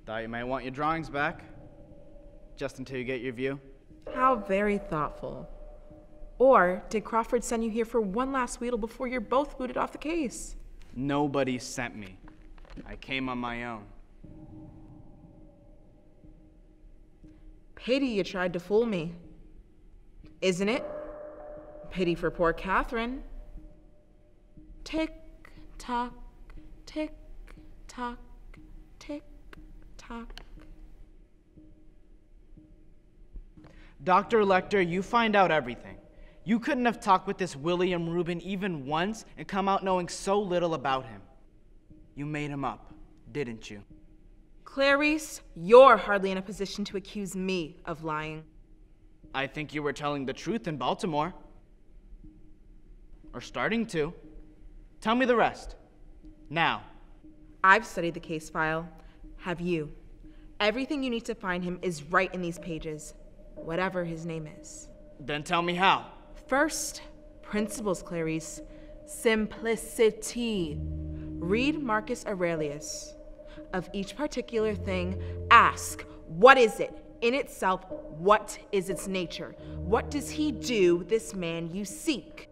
Thought you might want your drawings back, just until you get your view. How very thoughtful. Or did Crawford send you here for one last wheedle before you're both booted off the case? Nobody sent me. I came on my own. Pity you tried to fool me. Isn't it? Pity for poor Catherine. Tick, tock, tick, tock, tick, tock. Dr. Lecter, you find out everything. You couldn't have talked with this William Rubin even once and come out knowing so little about him. You made him up, didn't you? Clarice, you're hardly in a position to accuse me of lying. I think you were telling the truth in Baltimore. Or starting to. Tell me the rest. Now. I've studied the case file. Have you? Everything you need to find him is right in these pages, whatever his name is. Then tell me how. First, principles, Clarice. Simplicity. Read Marcus Aurelius. Of each particular thing, ask, what is it? In itself, what is its nature? What does he do, this man you seek?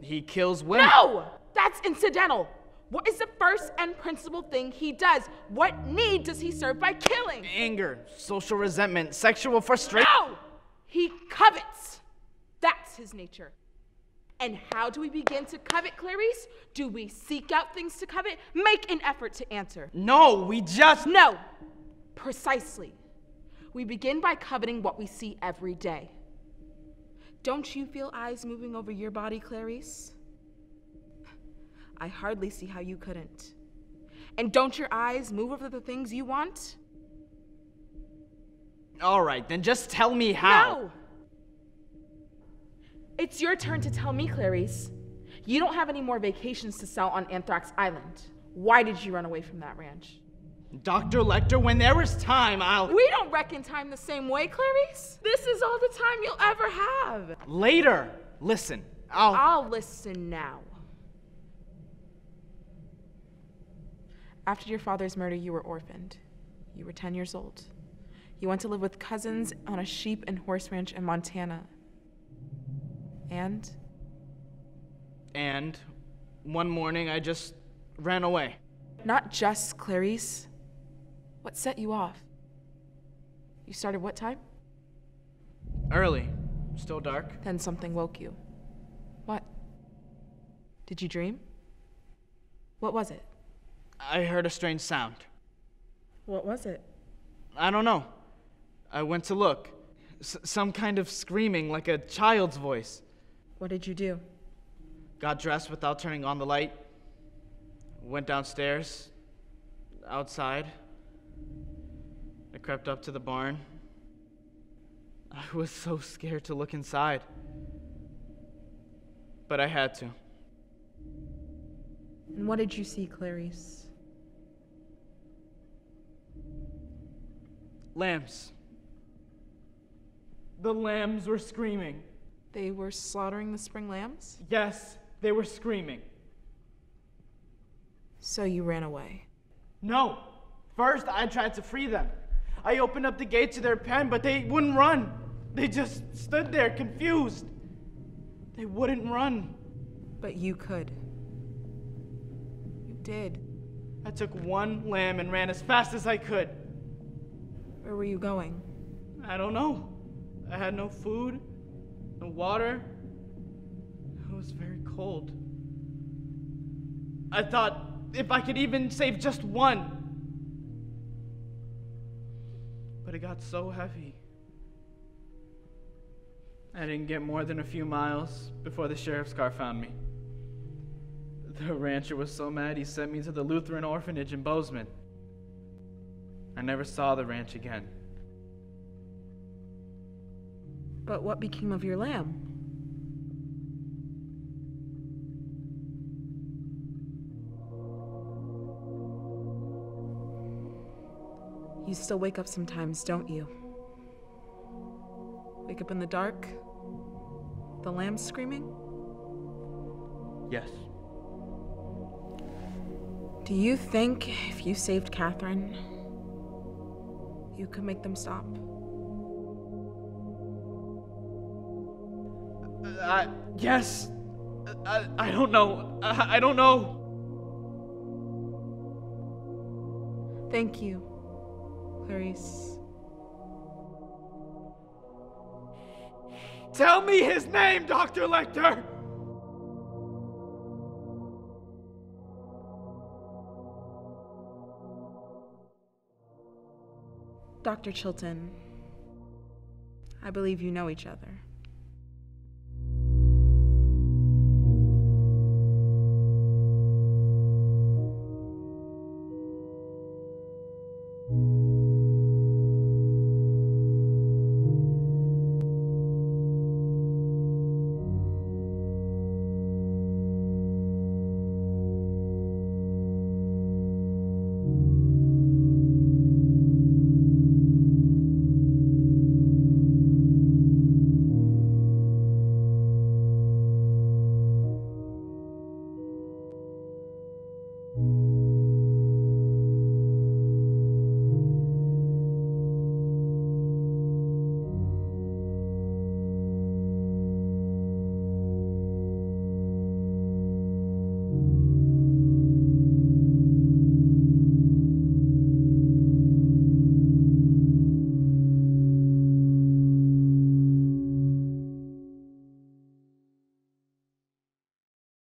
He kills women. No! That's incidental. What is the first and principal thing he does? What need does he serve by killing? Anger, social resentment, sexual frustration. No! He covets. That's his nature. And how do we begin to covet, Clarice? Do we seek out things to covet? Make an effort to answer. No, we just... No, precisely. We begin by coveting what we see every day. Don't you feel eyes moving over your body, Clarice? I hardly see how you couldn't. And don't your eyes move over the things you want? All right, then just tell me how. No! It's your turn to tell me, Clarice. You don't have any more vacations to sell on Anthrax Island. Why did you run away from that ranch? Dr. Lecter, when there is time, I'll... We don't reckon time the same way, Clarice. This is all the time you'll ever have. Later. Listen, I'll listen now. After your father's murder, you were orphaned. You were 10 years old. You went to live with cousins on a sheep and horse ranch in Montana. And one morning I just ran away. Not just, Clarice. What set you off? You started what time? Early. Still dark. Then something woke you. What? Did you dream? What was it? I heard a strange sound. What was it? I don't know. I went to look. Some kind of screaming, like a child's voice. What did you do? Got dressed without turning on the light. Went downstairs. Outside. I crept up to the barn. I was so scared to look inside. But I had to. And what did you see, Clarice? Lambs. The lambs were screaming. They were slaughtering the spring lambs? Yes, they were screaming. So you ran away? No. First, I tried to free them. I opened up the gate to their pen, but they wouldn't run. They just stood there, confused. They wouldn't run. But you could. You did. I took one lamb and ran as fast as I could. Where were you going? I don't know. I had no food, no water. It was very cold. I thought if I could even save just one. But it got so heavy. I didn't get more than a few miles before the sheriff's car found me. The rancher was so mad he sent me to the Lutheran orphanage in Bozeman. I never saw the ranch again. But what became of your lamb? You still wake up sometimes, don't you? Wake up in the dark? The lamb screaming? Yes. Do you think if you saved Catherine, You could make them stop. Yes. I don't know. I don't know. Thank you, Clarice. Tell me his name, Dr. Lecter! Dr. Chilton, I believe you know each other.